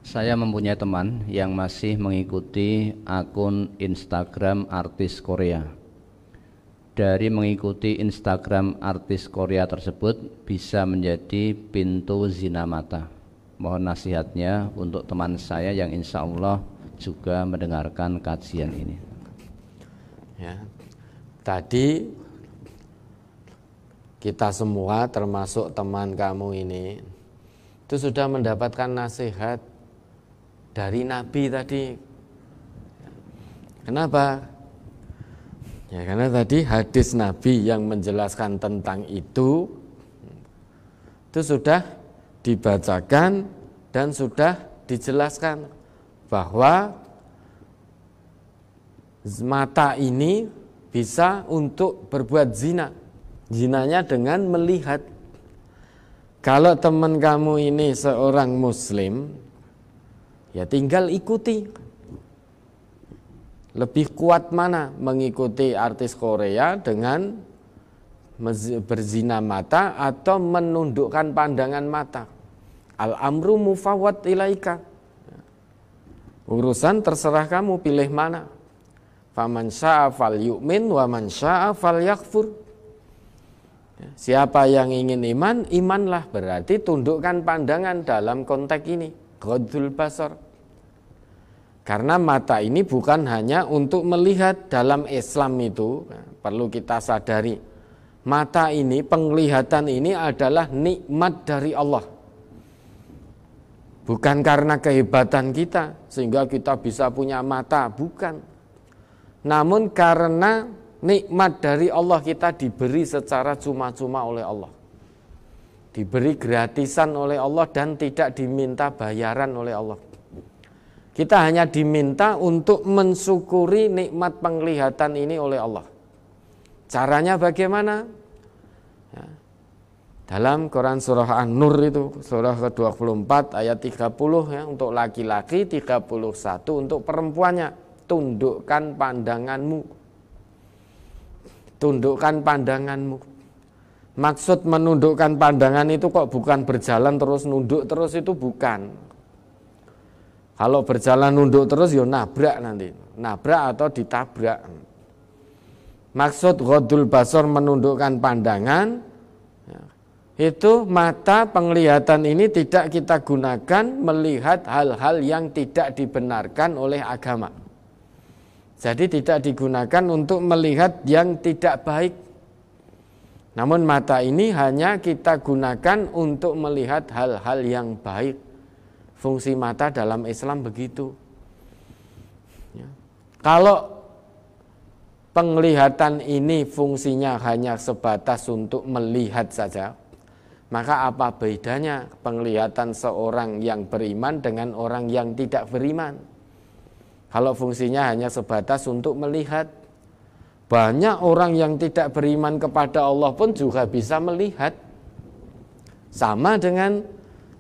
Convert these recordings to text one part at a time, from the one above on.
Saya mempunyai teman yang masih mengikuti akun Instagram artis Korea. Dari mengikuti Instagram artis Korea tersebut bisa menjadi pintu zina mata. Mohon nasihatnya untuk teman saya yang insya Allah juga mendengarkan kajian ini. Ya, tadi kita semua termasuk teman kamu ini itu sudah mendapatkan nasihat dari Nabi tadi. Kenapa? Ya karena tadi hadis Nabi yang menjelaskan tentang itu sudah dibacakan dan sudah dijelaskan bahwa mata ini bisa untuk berbuat zina. Zinanya dengan melihat. Kalau teman kamu ini seorang muslim, ya tinggal ikuti. Lebih kuat mana mengikuti artis Korea dengan berzina mata atau menundukkan pandangan mata? Al-amru mufawwad ilaika. Urusan terserah kamu, pilih mana. Faman syaa falyu'min wa man syaa falyakfur. Siapa yang ingin iman, imanlah. Berarti tundukkan pandangan dalam konteks ini, ghadul basar. Karena mata ini bukan hanya untuk melihat. Dalam Islam itu perlu kita sadari, mata ini, penglihatan ini adalah nikmat dari Allah. Bukan karena kehebatan kita sehingga kita bisa punya mata, bukan. Namun karena nikmat dari Allah, kita diberi secara cuma-cuma oleh Allah. Diberi gratisan oleh Allah dan tidak diminta bayaran oleh Allah. Kita hanya diminta untuk mensyukuri nikmat penglihatan ini oleh Allah. Caranya bagaimana? Ya. Dalam Quran surah An-Nur itu, surah ke-24 ayat 30 ya, untuk laki-laki, 31 untuk perempuannya. Tundukkan pandanganmu. Tundukkan pandanganmu. Maksud menundukkan pandangan itu kok bukan berjalan terus nunduk terus, itu bukan. Kalau berjalan nunduk terus ya nabrak nanti. Nabrak atau ditabrak. Maksud ghadul basar, menundukkan pandangan, itu mata penglihatan ini tidak kita gunakan melihat hal-hal yang tidak dibenarkan oleh agama. Jadi tidak digunakan untuk melihat yang tidak baik. Namun mata ini hanya kita gunakan untuk melihat hal-hal yang baik. Fungsi mata dalam Islam begitu. Ya. Kalau penglihatan ini fungsinya hanya sebatas untuk melihat saja, maka apa bedanya penglihatan seorang yang beriman dengan orang yang tidak beriman? Kalau fungsinya hanya sebatas untuk melihat, banyak orang yang tidak beriman kepada Allah pun juga bisa melihat. Sama dengan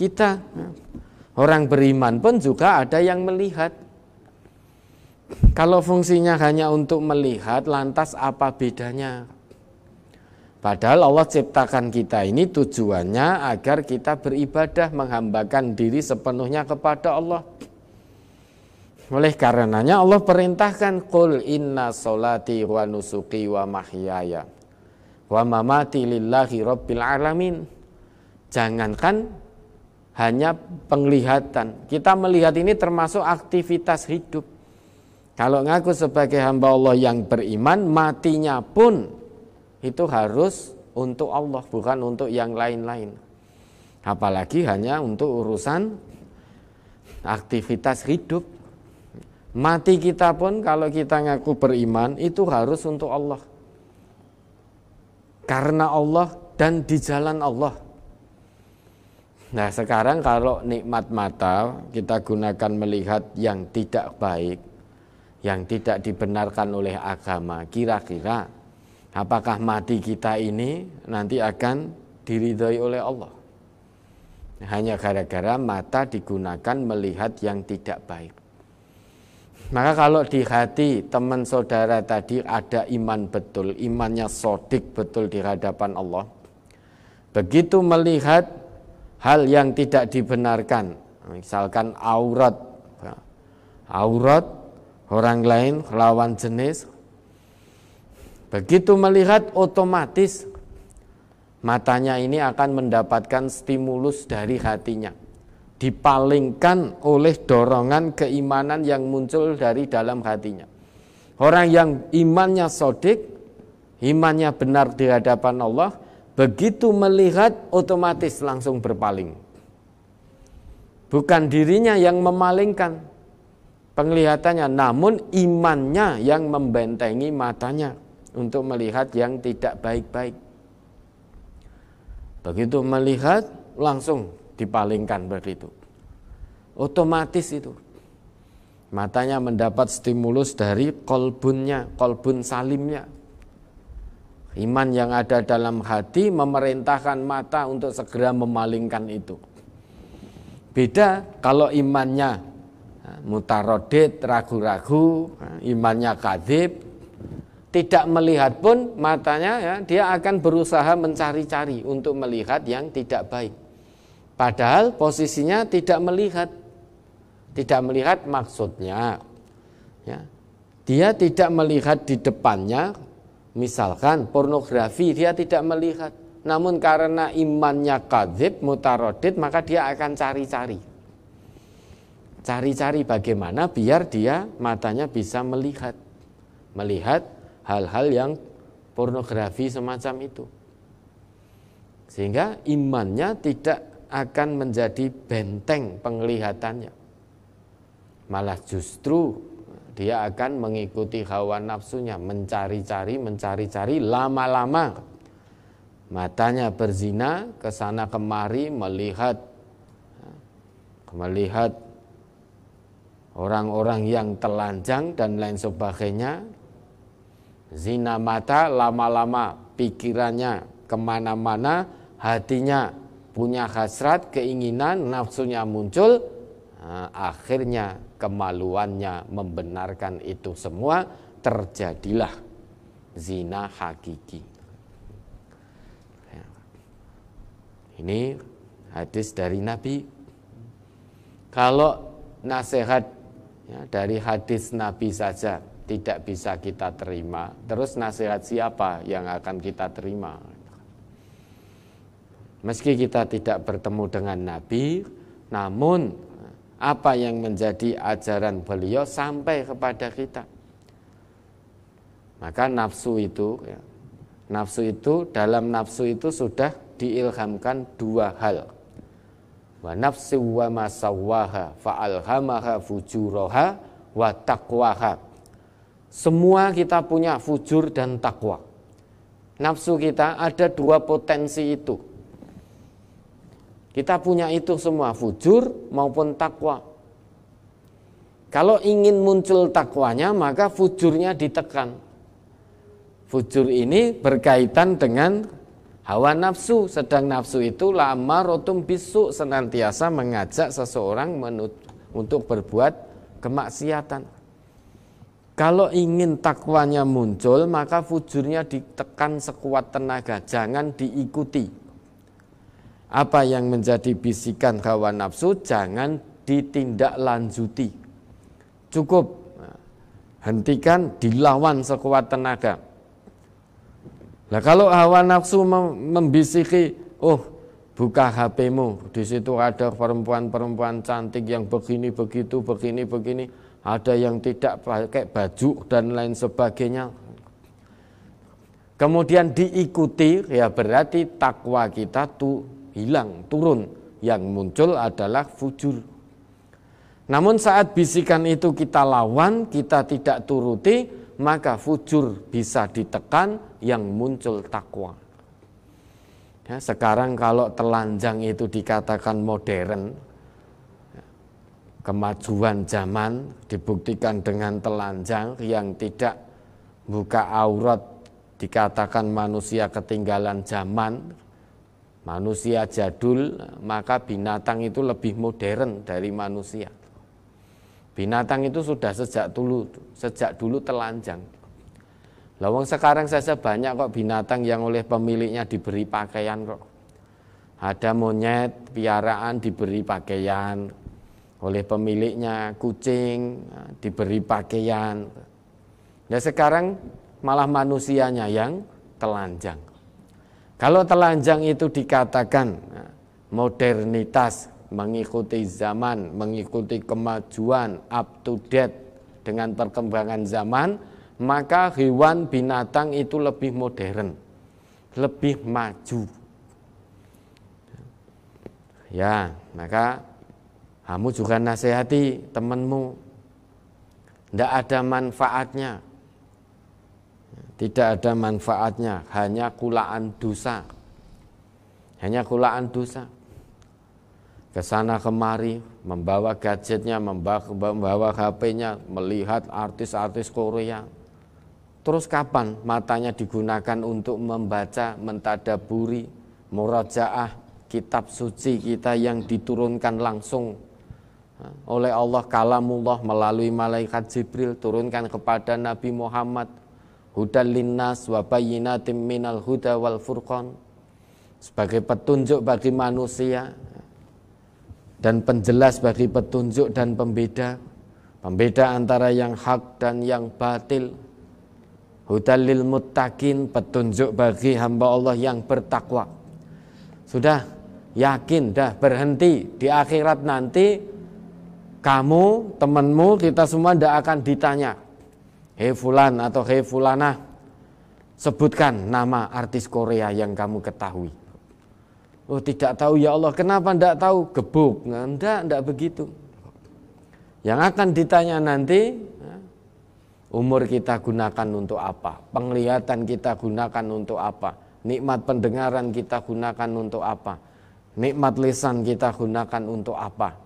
kita. Orang beriman pun juga ada yang melihat. Kalau fungsinya hanya untuk melihat, lantas apa bedanya? Padahal Allah ciptakan kita ini tujuannya agar kita beribadah, menghambakan diri sepenuhnya kepada Allah. Oleh karenanya Allah perintahkan, qul inna sholati wa nusuki wa mahyaya wa mamati lillahi rabbil alamin. Jangankan hanya penglihatan, kita melihat ini termasuk aktivitas hidup. Kalau ngaku sebagai hamba Allah yang beriman, matinya pun itu harus untuk Allah, bukan untuk yang lain-lain. Apalagi hanya untuk urusan aktivitas hidup. Mati kita pun kalau kita ngaku beriman itu harus untuk Allah. Karena Allah dan di jalan Allah. Nah sekarang kalau nikmat mata kita gunakan melihat yang tidak baik, yang tidak dibenarkan oleh agama, kira-kira apakah mati kita ini nanti akan diridhoi oleh Allah? Hanya gara-gara mata digunakan melihat yang tidak baik. Maka kalau di hati teman saudara tadi ada iman betul, imannya shodiq betul di hadapan Allah, begitu melihat hal yang tidak dibenarkan, misalkan aurat orang lain lawan jenis, begitu melihat otomatis matanya ini akan mendapatkan stimulus dari hatinya, dipalingkan oleh dorongan keimanan yang muncul dari dalam hatinya. Orang yang imannya sodik, imannya benar di hadapan Allah, begitu melihat otomatis langsung berpaling. Bukan dirinya yang memalingkan penglihatannya, namun imannya yang membentengi matanya untuk melihat yang tidak baik-baik. Begitu melihat langsung dipalingkan begitu. Otomatis itu. Matanya mendapat stimulus dari kolbun salimnya. Iman yang ada dalam hati memerintahkan mata untuk segera memalingkan itu. Beda kalau imannya mutarodid, ragu-ragu, imannya kadzib, tidak melihat pun matanya ya, dia akan berusaha mencari-cari untuk melihat yang tidak baik. Padahal posisinya tidak melihat. Tidak melihat maksudnya ya, dia tidak melihat di depannya, misalkan pornografi dia tidak melihat. Namun karena imannya kadzib, mutarodid, maka dia akan cari-cari. Cari-cari bagaimana biar dia matanya bisa melihat hal-hal yang pornografi semacam itu. Sehingga imannya tidak akan menjadi benteng penglihatannya. Malah justru dia akan mengikuti hawa nafsunya, mencari-cari, lama-lama matanya berzina, kesana kemari melihat orang-orang yang telanjang dan lain sebagainya. Zina mata, lama-lama pikirannya kemana-mana, hatinya punya hasrat, keinginan, nafsunya muncul, akhirnya kemaluannya membenarkan itu semua, terjadilah zina hakiki. Ini hadis dari Nabi. Kalau nasihat ya, dari hadis Nabi saja tidak bisa kita terima, terus nasihat siapa yang akan kita terima? Meski kita tidak bertemu dengan Nabi, namun apa yang menjadi ajaran beliau sampai kepada kita. Maka nafsu itu dalam nafsu itu sudah diilhamkan dua hal. Wa nafsi wa ma sawwaha fa'alhamaha fujuraha wa taqwaha. Semua kita punya fujur dan takwa. Nafsu kita ada dua potensi itu. Kita punya itu semua, fujur maupun takwa. Kalau ingin muncul takwanya, maka fujurnya ditekan. Fujur ini berkaitan dengan hawa nafsu, sedang nafsu itu la'ammaratun bisu, senantiasa mengajak seseorang untuk berbuat kemaksiatan. Kalau ingin takwanya muncul, maka fujurnya ditekan sekuat tenaga, jangan diikuti. Apa yang menjadi bisikan hawa nafsu jangan ditindaklanjuti. Cukup hentikan, dilawan sekuat tenaga. Nah, kalau hawa nafsu membisiki, buka HP-mu, di situ ada perempuan-perempuan cantik yang begini begitu, begini, ada yang tidak pakai baju dan lain sebagainya. Kemudian diikuti, ya berarti takwa kita tuh hilang, turun. Yang muncul adalah fujur. Namun saat bisikan itu kita lawan, kita tidak turuti, maka fujur bisa ditekan, yang muncul takwa. Ya, sekarang kalau telanjang itu dikatakan modern, kemajuan zaman dibuktikan dengan telanjang yang tidak buka aurat, dikatakan manusia ketinggalan zaman, manusia jadul, maka binatang itu lebih modern dari manusia. Binatang itu sudah sejak dulu telanjang. Lawang sekarang saja banyak kok binatang yang oleh pemiliknya diberi pakaian kok. Ada monyet piaraan diberi pakaian, oleh pemiliknya, kucing diberi pakaian. Nah sekarang malah manusianya yang telanjang. Kalau telanjang itu dikatakan modernitas, mengikuti zaman, mengikuti kemajuan, up to date dengan perkembangan zaman, maka hewan binatang itu lebih modern, lebih maju. Ya, maka kamu juga nasihati temanmu, tidak ada manfaatnya. Tidak ada manfaatnya, hanya kulaan dosa. Hanya kulaan dosa. Kesana kemari, membawa gadgetnya, membawa HP-nya, melihat artis-artis Korea. Terus kapan matanya digunakan untuk membaca, mentadaburi, murajaah kitab suci kita yang diturunkan langsung oleh Allah, kalamullah melalui malaikat Jibril, turunkan kepada Nabi Muhammad, hudal linnas wa bayyinatim minal huda wal furqan, sebagai petunjuk bagi manusia dan penjelas bagi petunjuk dan pembeda antara yang hak dan yang batil. Hudal lil muttaqin, petunjuk bagi hamba Allah yang bertakwa. Sudah yakin, dah berhenti. Di akhirat nanti kamu, temanmu, kita semua tidak akan ditanya, hei fulan atau hei fulanah, sebutkan nama artis Korea yang kamu ketahui. Oh tidak tahu ya Allah, kenapa tidak tahu? Gebuk. Tidak begitu. Yang akan ditanya nanti, umur kita gunakan untuk apa? Penglihatan kita gunakan untuk apa? Nikmat pendengaran kita gunakan untuk apa? Nikmat lisan kita gunakan untuk apa?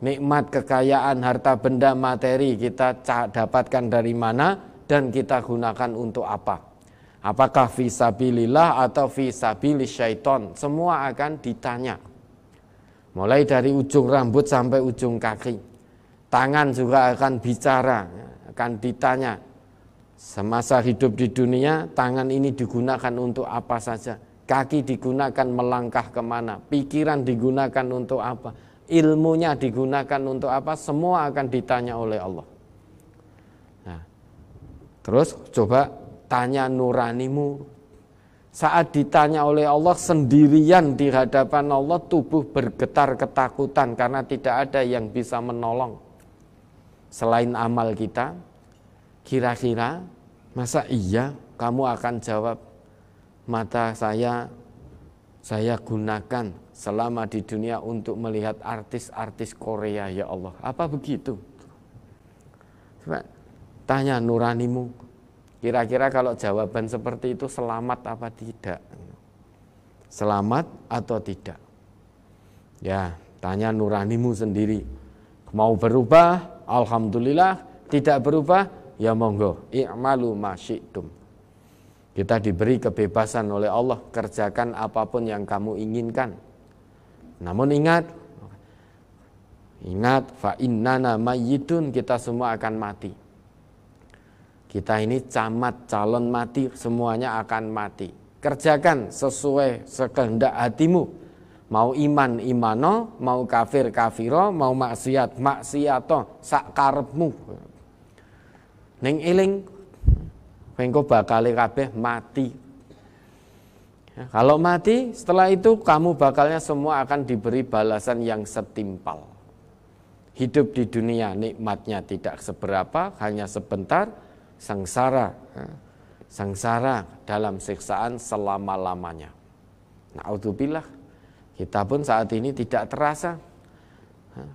Nikmat kekayaan harta benda materi kita dapatkan dari mana dan kita gunakan untuk apa? Apakah fisabilillah atau fisabilis syaiton? Semua akan ditanya. Mulai dari ujung rambut sampai ujung kaki. Tangan juga akan bicara, akan ditanya. Semasa hidup di dunia, tangan ini digunakan untuk apa saja? Kaki digunakan melangkah kemana? Pikiran digunakan untuk apa? Ilmunya digunakan untuk apa? Semua akan ditanya oleh Allah. Nah, terus coba tanya nuranimu. Saat ditanya oleh Allah sendirian di hadapan Allah, tubuh bergetar ketakutan karena tidak ada yang bisa menolong selain amal kita. Kira-kira masa iya kamu akan jawab, mata saya gunakan selama di dunia untuk melihat artis-artis Korea ya Allah. Apa begitu? Coba tanya nuranimu. Kira-kira kalau jawaban seperti itu selamat apa tidak? Selamat atau tidak? Ya, tanya nuranimu sendiri. Mau berubah? Alhamdulillah. Tidak berubah? Ya monggo, i'malu ma syi'tum. Kita diberi kebebasan oleh Allah, kerjakan apapun yang kamu inginkan. Namun ingat fa innana mayyitun, kita semua akan mati. Kita ini camat, calon mati, semuanya akan mati. Kerjakan sesuai sekehendak hatimu. Mau iman imano, mau kafir kafiro, mau maksiat maksiato, sak karepmu. Ning eling engko bakal kabeh mati. Ya, kalau mati, setelah itu kamu bakalnya semua akan diberi balasan yang setimpal. Hidup di dunia nikmatnya tidak seberapa, hanya sebentar, sengsara dalam siksaan selama-lamanya. Na'udzubillah, kita pun saat ini tidak terasa.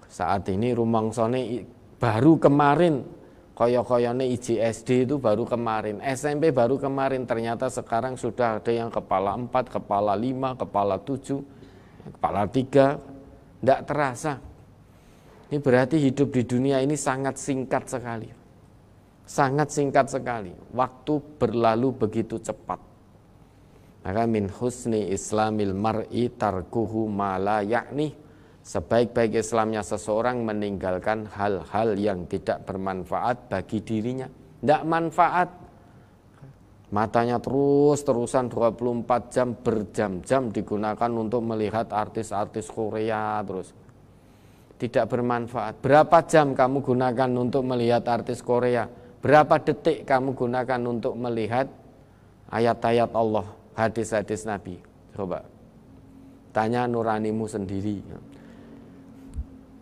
Saat ini rumangsane baru kemarin, koyo-koyone IJSD itu baru kemarin, SMP baru kemarin, ternyata sekarang sudah ada yang kepala 4, kepala 5, kepala 7, kepala 3, tidak terasa. Ini berarti hidup di dunia ini sangat singkat sekali. Sangat singkat sekali, waktu berlalu begitu cepat. Maka min husni islamil mar'i tarkuhu ma la ya'ni. Sebaik-baik Islamnya seseorang meninggalkan hal-hal yang tidak bermanfaat bagi dirinya. Tidak manfaat. Matanya terus-terusan 24 jam, berjam-jam digunakan untuk melihat artis-artis Korea terus. tidak bermanfaat. Berapa jam kamu gunakan untuk melihat artis Korea? Berapa detik kamu gunakan untuk melihat ayat-ayat Allah, hadis-hadis Nabi? Coba tanya nuranimu sendiri.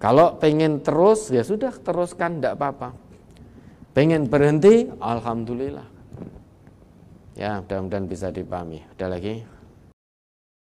Kalau pengen terus, ya sudah teruskan, tidak apa-apa. Pengen berhenti, alhamdulillah. Ya, mudah-mudahan bisa dipahami. Ada lagi?